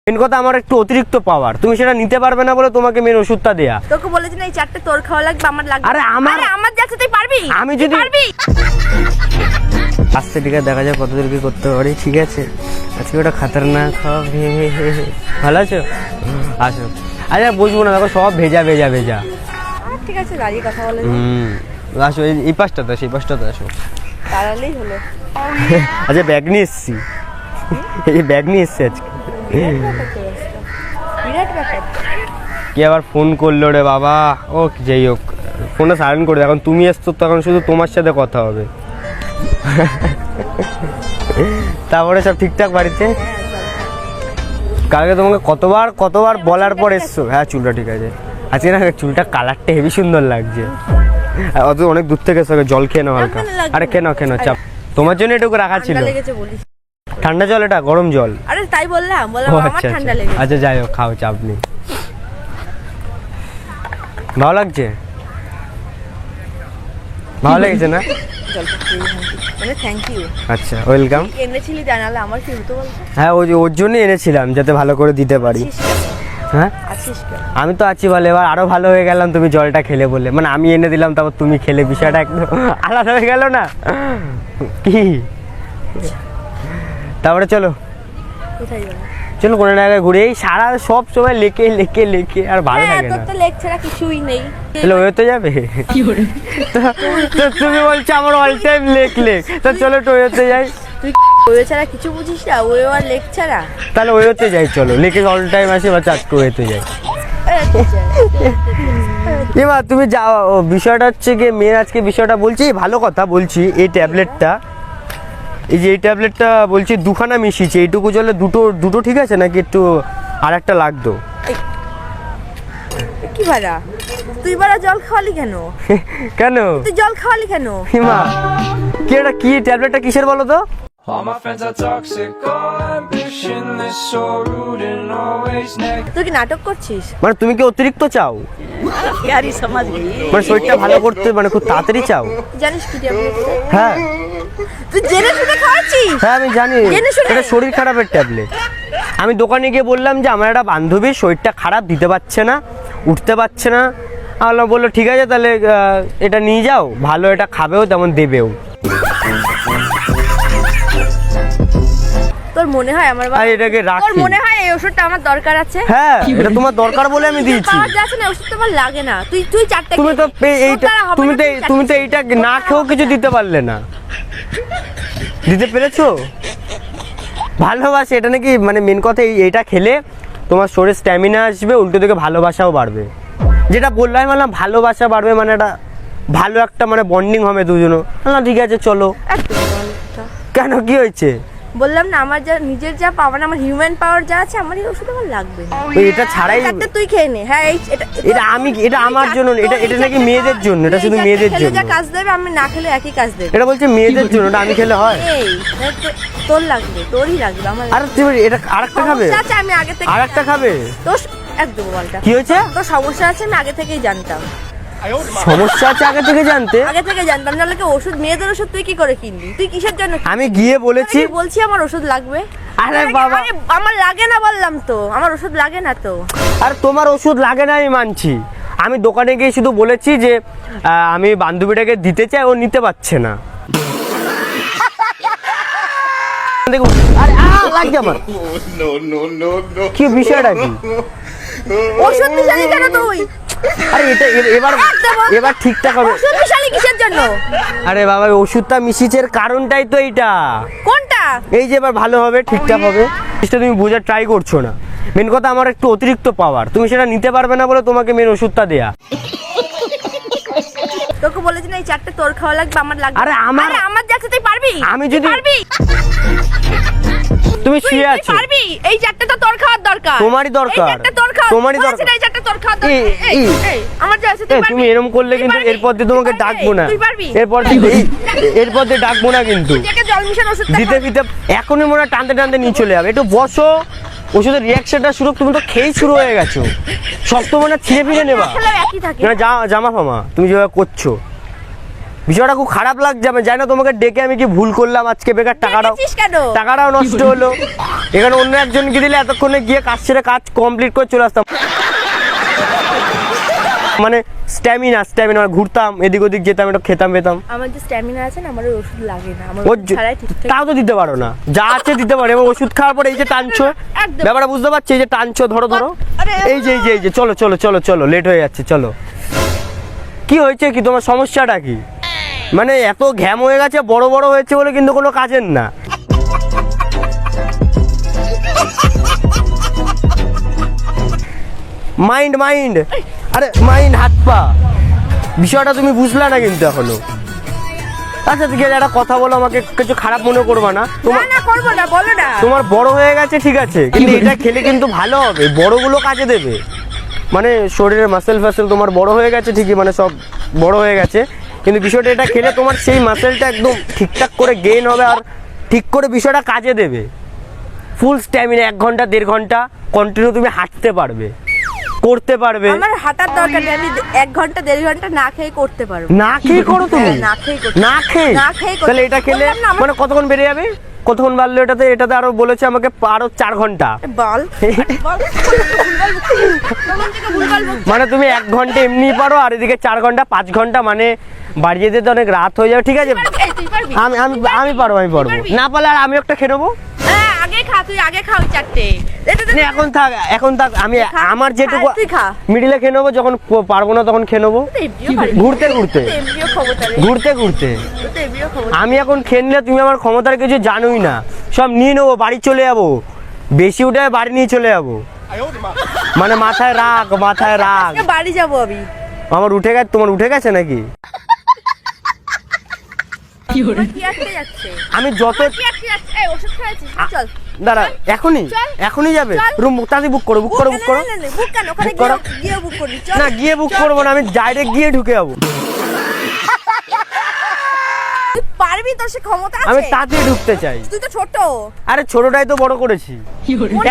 Main কথা আমার একটু অতিরিক্ত পাওয়ার, তুমি সেটা নিতে পারবে না বলে তোমাকে মেন ওষুধটা দেয়া। তোকে বলেছি না এই চারটে তোর খাওয়া লাগবে, আমার লাগবে। আরে আমার যাচ্ছে তুই পারবি, আমি যদি পারবি। আস্তে ঠিক আছে, দেখা যাক কত দূর কি করতে পারি। ঠিক আছে, আজকে ওটা খাতারনাক হবে। ভালো আছো? আসো। আচ্ছা বুঝবো না, দেখো সব ভেজা ভেজা ভেজা। ঠিক আছে দাঁড়িয়ে কথা বলে আসো, এই পাশটা তো, সেই পাশটা তো আসো। দাঁড়ালেই হলো। আচ্ছা ব্যাগ নিয়ে এসছি, এই ব্যাগ নিয়ে এসছি আজকে। বিরাট ব্যাপার। কে আবার ফোন করলো রে বাবা? ও যাই হোক, ফোনটা সাইলেন্ট করে, এখন তুমি এসছো তখন শুধু তোমার সাথে কথা হবে। তারপরে সব ঠিকঠাক বাড়িতে? কালকে তোমাকে কতবার বলার পর এসছো। হ্যাঁ চুলটা ঠিক আছে আজকে না, চুলটা কালারটা হেবি সুন্দর লাগছে। অত অনেক দূর থেকে এসো, জল খেয়ে নাও হালকা। আরে কেন চাপ, তোমার জন্য এটুকু রাখা ছিল। ঠান্ডা জল, এটা গরম জল। আরে তাই বললাম আমার ঠান্ডা লেগেছে। আচ্ছা যাই হোক, খাও, চাপ নেই। ভালো লাগছে? ভালো লেগেছে না? মানে থ্যাংক ইউ। আচ্ছা ওয়েলকাম। এনেছিলি জানালে আমার কি হতো বলতো? হ্যাঁ ওর জন্যই এনেছিলাম, যাতে ভালো করে দিতে পারি। হ্যাঁ আমি তো আছি বলে, এবার আরো ভালো হয়ে গেলাম তুমি জলটা খেলে বলে। মানে আমি এনে দিলাম তারপর তুমি খেলে, বিষয়টা একদম আলাদা হয়ে গেল না কি? তারপরে চলো কোথায় যাবো? চলো কোনো জায়গায় ঘুরে। এই সারা সব সময় লেকে আর ভালো লাগে না। তোর তো লেক ছাড়া কিছুই নেই। চলো ওয়েতে যাবে? তো তুমি বলছো আমার অল টাইম লেক। তো চলো ওয়েতে যাই। তুই ওয়ে ছাড়া কিছু বুঝিস না, ওয়ে আর লেক ছাড়া। তাহলে ওয়েতে যাই, চলো লেকে অল টাইম আসি বা চাট ওয়েতে যাই। এবার তুমি যাও, বিষয়টা হচ্ছে গিয়ে মেয়ের আজকে বিষয়টা বলছি, ভালো কথা বলছি। এই ট্যাবলেটটা, এই যে এই ট্যাবলেটটা বলছি দুখানা মিশিয়েছি, এইটুকু জলে দুটো ঠিক আছে নাকি একটু আর একটা লাগতো? কি ভাড়া তুই বারা জল খাওয়ালি কেন? কেন তুই জল খাওয়ালি কেন? হিমা কি এটা, কি ট্যাবলেটটা কিসের বলো তো? All my friends are toxic, all ambitionless, so rude and always negative. তুই কি নাটক করছিস? মানে তুমি কি অতিরিক্ত চাও? ইয়ারি সমাজ মানে শরীরটা ভালো করতে মানে খুব তাড়াতাড়ি চাও? জানিস কি ট্যাবলেট? হ্যাঁ তুই জেনে শুনে খাওয়াচ্ছিস? হ্যাঁ আমি জানি, এটা শরীর খারাপের ট্যাবলেট। আমি দোকানে গিয়ে বললাম যে আমার একটা বান্ধবীর শরীরটা খারাপ, দিতে পারছে না, উঠতে পারছে না। আল্লাহ বললো ঠিক আছে তাহলে এটা নিয়ে যাও, ভালো, এটা খাবেও তেমন দেবেও। তোর মনে হয় আমার আর এটাকে রাখি, তোর মনে হয় এই ওষুধটা আমার দরকার আছে? হ্যাঁ এটা তোমার দরকার বলে আমি দিয়েছি। পাওয়া যাচ্ছে না, ওষুধটা আমার লাগে না। তুই চারটে তুমি তো এইটা তুমি তো এইটা না খেয়েও কিছু দিতে পারলে না, দিতে পেরেছো? ভালোবাসে এটা নাকি, মানে মেন কথা এইটা খেলে তোমার শরীরে স্ট্যামিনা আসবে, উল্টো দিকে ভালোবাসাও বাড়বে। যেটা বললাম মানে ভালোবাসা বাড়বে, মানে এটা ভালো একটা মানে বন্ডিং হবে দুজনও। না ঠিক আছে চলো। কেন কি হয়েছে? বললাম না আমার যা নিজের যা পাওয়া, আমার হিউম্যান পাওয়ার যা আছে, আমার এই ওষুধ আমার লাগবে না। এটা ছাড়াই তুই খেয়ে নে। হ্যাঁ এটা আমার জন্য, এটা নাকি মেয়েদের জন্য, এটা শুধু মেয়েদের জন্য। যা কাজ দেবে আমি না খেলে একই কাজ দেবে। এটা বলছে মেয়েদের জন্য, এটা আমি খেলে হয়? তোর লাগবে, তোরই লাগবে আমার। আর তুমি এটা আরেকটা খাবে? আচ্ছা আমি আগে থেকে আরেকটা খাবে? তোর একদম বলটা কি হয়েছে? তোর সমস্যা আছে আমি আগে থেকেই জানতাম। সমস্যা আছে আগে থেকে জানতাম, নাহলে কি ওষুধ, মেয়েদের ওষুধ তুই কি করে কিনবি? তুই কিসের জন্য? আমি গিয়ে বলেছি আমার ওষুধ লাগবে। আরে বাবা আমার লাগে না বললাম তো, আমার ওষুধ লাগে না তো। আর তোমার ওষুধ লাগে না আমি মানছি, আমি দোকানে গিয়ে শুধু বলেছি যে আমি বান্ধবীটাকে দিতে চাই, ও নিতে পারছে না। দেখুন আরে লাগছে আমার। কি বিষয়টা কি? ওষুধ মিশালি কেন তুই? আরে এটা এবার ঠিকঠাক হবে। ওষুধ মিশালি কিসের জন্য? আরে বাবা ওষুধটা মিশিয়েছে কারণটাই তো এইটা। কোনটা? এই যে এবার ভালো হবে, ঠিকঠাক হবে। জিনিসটা তুমি বোঝার ট্রাই করছো না। মেন কথা আমার একটু অতিরিক্ত পাওয়ার, তুমি সেটা নিতে পারবে না বলে তোমাকে মেন ওষুধটা দেয়া। তোকে বলেছি না এই চারটে তোর খাওয়া লাগবে, আমার লাগবে। আরে আমার যাচ্ছে তুই পারবি? আমি যদি পারবি তুমি শুয়ে আছো, পারবি? এই চারটে তো তোর খাওয়ার দরকার। তোমারই দরকার, এই চারটে তোর খাওয়া, তোমারই দরকার। এই চারটে তোর খাওয়ার দরকার। এই আমার যাচ্ছে তুই পারবি? তুমি এরকম করলে কিন্তু এরপর দিয়ে তোমাকে ডাকবো না, এরপর দিয়ে ডাকবো না কিন্তু। জল মিশানো ওষুধ দিতে এখনই মনে হয় টানতে নিয়ে চলে যাবে। একটু বসো, ওষুধের রিয়াকশনটা শুরু, তুমি তো খেয়েই শুরু হয়ে গেছো। শক্ত মানে ছিঁড়ে ফিরে নেবা না, জামা ফামা তুমি যেভাবে করছো, বিষয়টা খুব খারাপ লাগছে। আমি জানি না তোমাকে ডেকে আমি কি ভুল করলাম আজকে, বেকার টাকাটাও নষ্ট হলো। এখানে অন্য একজনকে দিলে এতক্ষণে গিয়ে কাজ ছেড়ে কাজ কমপ্লিট করে চলে আসতাম। মানে স্ট্যামিনা ঘুরতাম, এদিক ওদিক যেতাম, একটু খেতাম পেতাম। আমার যে স্ট্যামিনা আছে না, আমার ওই ওষুধ লাগে না, আমার ওর ওষুধ ছাড়াই ঠিকঠাক। তাও তো দিতে পারো না, যা আছে দিতে পারো। এবার ওষুধ খাওয়ার পরে এই যে টানছো, একদম। ব্যাপারটা বুঝতে পারছি, এই যে টানছো, ধরো ধরো, আরে, এই যে চলো চলো চলো চলো, লেট হয়ে যাচ্ছে, চলো। কি হয়েছে, কি তোমার সমস্যাটা কি? মানে এত ঘ্যাম হয়ে গেছে, বড় বড় হয়েছে বলে কিন্তু কোনো কাজের না। মাইন্ড আরে মাইন্ড হাত পা, বিষয়টা তুমি বুঝলা না কিন্তু এখনো। আচ্ছা ঠিক আছে, একটা কথা বলো, আমাকে কিছু খারাপ মনে করবা না। না না করবো না, বলো না। তোমার বড় হয়ে গেছে ঠিক আছে, কিন্তু এটা খেলে কিন্তু ভালো হবে, বড়গুলো কাজে দেবে। মানে শরীরের মাসেল ফাসেল তোমার বড় হয়ে গেছে ঠিকই, মানে সব বড় হয়ে গেছে, কিন্তু বিষয়টা এটা খেলে তোমার সেই মাসেলটা একদম ঠিকঠাক করে গেইন হবে, আর ঠিক করে বিষয়টা কাজে দেবে। ফুল স্ট্যামিনা, 1 ঘন্টা 1.5 ঘন্টা কন্টিনিউ তুমি হাঁটতে পারবে, করতে পারবে। আমার হাঁটার দরকার নেই, আমি 1 ঘন্টা 1.5 ঘন্টা না খেয়ে করতে পারবো। না খেয়ে করো তুমি? না খেয়ে করতে। না খেয়ে? না খেয়ে করতে। তাহলে এটা খেলে বললাম না, আমার- মানে কতক্ষণ বেড়ে যাবে? কতক্ষণ বাড়লো এটাতে আরো বলেছে আমাকে আরো 4 ঘন্টা। বল বল, তখন থেকে ভুলভাল বকছিস। মানে তুমি 1 ঘন্টা এমনি পারো, আর এদিকে 4 ঘন্টা 5 ঘন্টা, মানে বাড়ি যেতে তো অনেক রাত হয়ে যাবে। ঠিক আছে, এই, তুই পারবি? আমি পারবো। না পারলে আর আমি একটা খেয়ে নেবো। হ্যাঁ, আগে খা, তুই আগে খা ওই 4টে। না, এখন থাক আমি খা, আমার যেটুকু খা, তুই খা। মিডিলে খেয়ে নেবো, যখন পারবো না তখন খেয়ে নেবো। ঘুরতে আমি এখন খেয়ে নিলে তুমি আমার ক্ষমতার কিছু জানোই না, সব নিয়ে নেবো, বাড়ি চলে যাবো, বেশি উঠে বাড়ি নিয়ে চলে যাবো। মানে মাথায় রাখ। বাড়ি যাবো আমি। আমার উঠে গেছে, তোমার উঠে গেছে নাকি? কি আটকে যাচ্ছে? আমি যত কি আটকে যাচ্ছে? এই ওষুধ খেয়েছিস? চল। দাঁড়া, এখনই যাবে? রুম তাড়াতাড়ি বুক করো। বুক কেন? ওখানে বুক করো। গিয়ে বুক করবি। চল। না, গিয়ে বুক করবো না, আমি ডাইরেক্ট গিয়ে ঢুকে যাবো। তুই পারবি, তোর সে ক্ষমতা আছে? আমি তাড়াতাড়ি ঢুকতে চাই। তুই তো ছোট। আরে ছোটটাই তো বড় করেছি।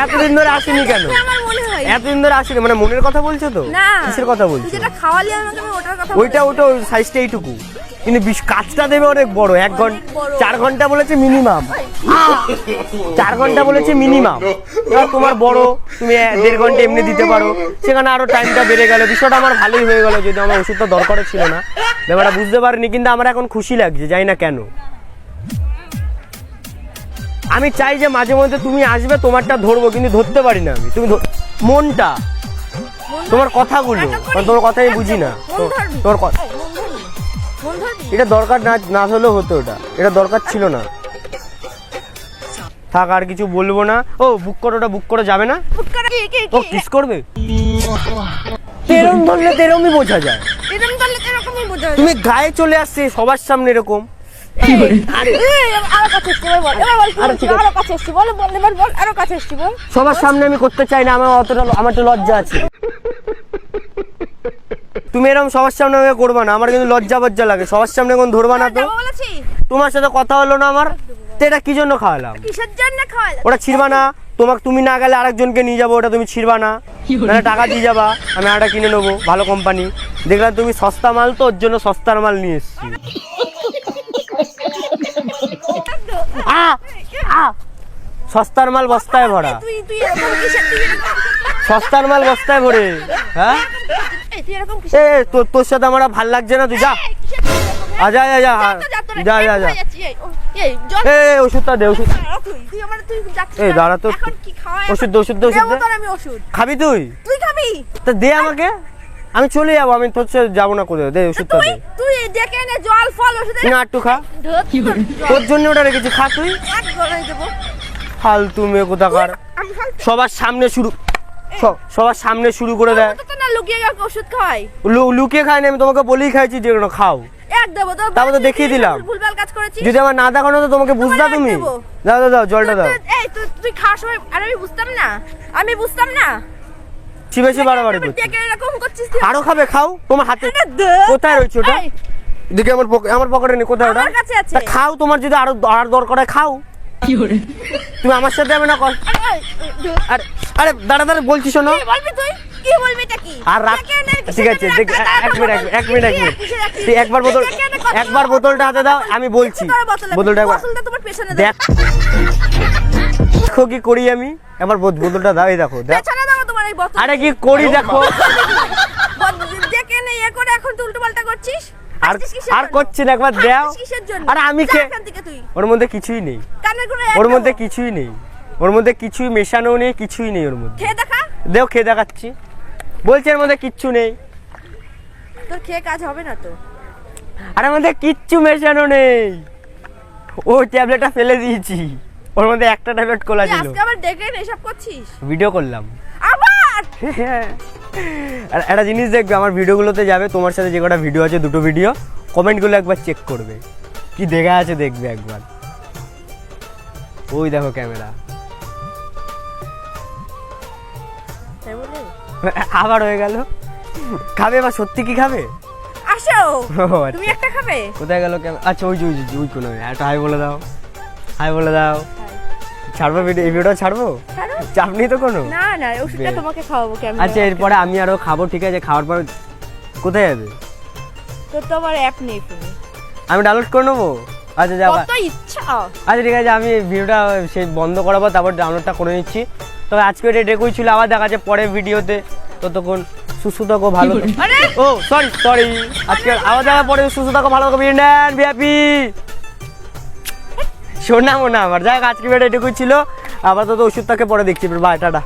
এতদিন ধরে আসেনি কেন? আমার মনে হয়। এতদিন ধরে আসেনি মানে মনের কথা বলছো তো? না। কিসের কথা তুই বলছো? যেটা খাওয়ালি আমাকে, আমি ওটার কথা ওইটা সাইজটা এইটুকু, কিন্তু কাজটা দেবে অনেক বড়। 1 ঘন্টা বড়। 4 ঘন্টা বলেছে মিনিমাম, 4 ঘন্টা বলেছে মিনিমাম। এবার তোমার বড়, তুমি 1.5 ঘন্টা এমনি দিতে পারো, সেখানে আরো টাইমটা বেড়ে গেল। বিষয়টা আমার ভালোই হয়ে গেল, যদি আমার ওষুধটা দরকার ছিল না। ব্যাপারটা বুঝতে পারিনি, কিন্তু আমার এখন খুশি লাগছে, জানি না কেন। আমি চাই যে মাঝে মধ্যে তুমি আসবে, তোমারটা ধরবো, কিন্তু ধরতে পারি না আমি। তুমি মনটা, তোমার কথাগুলো, তোমার কথা আমি বুঝি না। তোমার কথা মন ধরবি। এটা দরকার না হলেও হতো, এটা দরকার ছিল না। থাক, আর কিছু বলবো না। ও বুক করো, যাবে না? বুক করা কি? ও কিস করবে? তেরম ধরলে তেরমই বোঝা যায়। এরকম করলে তো এরকমই বোঝা যায়। তুমি গায়ে চলে আসছে সবার সামনে এরকম। আরে আরো কাছে এসছি, বল। আরে ঠিক আছে। আরো কাছে এসছি, বল। আরো কাছে এসছি, বল। সবার সামনে আমি করতে চাই না, আমার তো লজ্জা আছে। তুমি এরকম সবার সামনে আমাকে করবা না, আমার কিন্তু লজ্জা লাগে। সবার সামনে কোন ধরবা না তো? যাবো বলেছি। তোমার সাথে কথা হলো না আমার, তো এটা কি জন্য খাওয়ালাম? কিসের জন্য খাওয়ালে? ওটা ছিড়বা না, তুমি না গেলে আরেকজনকে নিয়ে যাবো, ওটা তুমি ছিড়বা না, মানে টাকা দিয়ে যাবা, আমি আরেকটা কিনে নেবো, ভালো কোম্পানি। দেখলাম তুমি সস্তা মাল, তো ওর জন্য সস্তার মাল নিয়ে এসছি। সস্তার মাল বস্তায় ভরা, তুই এরকম কিসের? সস্তার মাল বস্তায় ভরে। হ্যাঁ, তুই এরকম কিসের? তোর সাথে আমার ভাল লাগছে না, তুই যা। যা ওষুধটা দে, ওষুধ। এই দাঁড়া তো, ওষুধ দে। খাবি তুই? তুই খাবি? তা দে আমাকে, আমি চলে যাবো, আমি তোর সাথে যাবো না কোথাও। দে ওষুধটা দে। তুই ডেকে এনে জল ফল ওষুধ না, একটু খা, তোর জন্য ওটা রেখেছি, খা তুই। ফালতু মেয়ে কোথাকার, সবার সামনে শুরু করে দেয়। ওষুধ খাই লুকিয়ে খাইনি, আমি তোমাকে বলেই খাইছি যে খাও। তারপর তো দেখিয়ে দিলাম। ভুলভাল কাজ করেছিস। যদি আমার না দেখানো তো তোমাকে বুঝতা তুমি। দাও জলটা দাও। তুই খাওয়ার সময় আর আমি বুঝতাম না। বেশি বাড়াবাড়ি করছিস। এরকম করছিস। আরো খাবে, খাও। তোমার হাতে কোথায় রয়েছে ওটা? দেখি আমার পকেটে নেই, কোথায় ওটা? আমার কাছে আছে। তা খাও, তোমার যদি আরো দরকার হয় খাও। তুমি আমার সাথে যাবে না? আরে দাঁড়া বলছি, শোনো। কি বলবি এটা কি? আর রাখ, ঠিক আছে, দেখ, এক মিনিট। তুই একবার বোতলটা হাতে দাও, আমি বলছি। বোতলটা তোমার পেছনে দেখ। দেখো কি করি আমি, এবার বোতলটা দাও, এই দেখো দেখ। পেছনে দাও তোমার এই বোতল। আরে কি করি দেখো। দেখে নে এ করে এখন তুই উল্টোপাল্টা করছিস। আর হাসছিস কিসের আর জন্য? করছি না, একবার দাও। হাসছিস কিসের জন্য? আরে আমি যা কে, এখান থেকে তুই। ওর মধ্যে কিছুই নেই, কানের গুলো ওর মধ্যে কিছুই নেই, ওর মধ্যে কিছুই মেশানো নেই, কিছুই নেই ওর মধ্যে। খেয়ে দেখা। দেও খেয়ে দেখাচ্ছি, বলছে এর মধ্যে কিচ্ছু নেই। তোর খেয়ে কাজ হবে না তো। আর এর মধ্যে কিচ্ছু মেশানো নেই, ওই ট্যাবলেটটা ফেলে দিয়েছি, ওর মধ্যে একটা ট্যাবলেট খোলা তুই ছিল। আজকে আবার ডেকে এসব করছিস ভিডিও করলাম। আবার। আর একটা জিনিস দেখবে, আমার ভিডিওগুলোতে যাবে, তোমার সাথে যে কটা ভিডিও আছে, দুটো ভিডিও, কমেন্টগুলো একবার চেক করবে, কি দেখা আছে দেখবে একবার। ওই দেখো ক্যামেরা, তাই বলে আবার হয়ে গেল। খাবে বা সত্যি কি খাবে? আসো ও, আচ্ছা। তুমি একটা খাবে। কোথায় গেল ক্যামেরা? আচ্ছা ওই যে ওই যে ওই কোনো, একটা হাই বলে দাও, হাই বলে দাও। ছাড়বো ভিডিও, এই ভিডিও ছাড়বো, ছাড়ো। চাপ নেই তো কোনো? না না ওষুধটা বেশ। তোমাকে খাওয়াবো কেমন। আচ্ছা এরপরে আমি আরো খাবো, ঠিক আছে, খাওয়ার পর কোথায় যাবে? তোর তো আবার অ্যাপ নেই ফোনে। আমি ডাউনলোড করে নেবো। আচ্ছা যাও। কত ইচ্ছা। আচ্ছা ঠিক আছে, আমি ভিডিওটা সেই বন্ধ করাবো, তারপর ডাউনলোডটা করে নিচ্ছি। তবে আজকে এটা ডেকুই ছিল, আবার দেখা যাচ্ছে পরের ভিডিওতে। ততক্ষণ সুস্থ থাকো, ভালো থাকো। আরে ও সরি আজকে আবার দেখা পরে, সুস্থ থাকো, ভালো থাকো, বিন্ডান বিহাপি শোনাবো না আমার। যাই হোক, আজকে ভিডিওটা এটুকুই ছিল, আপাতত ওষুধটাকে পরে দেখছি। Bye, tata.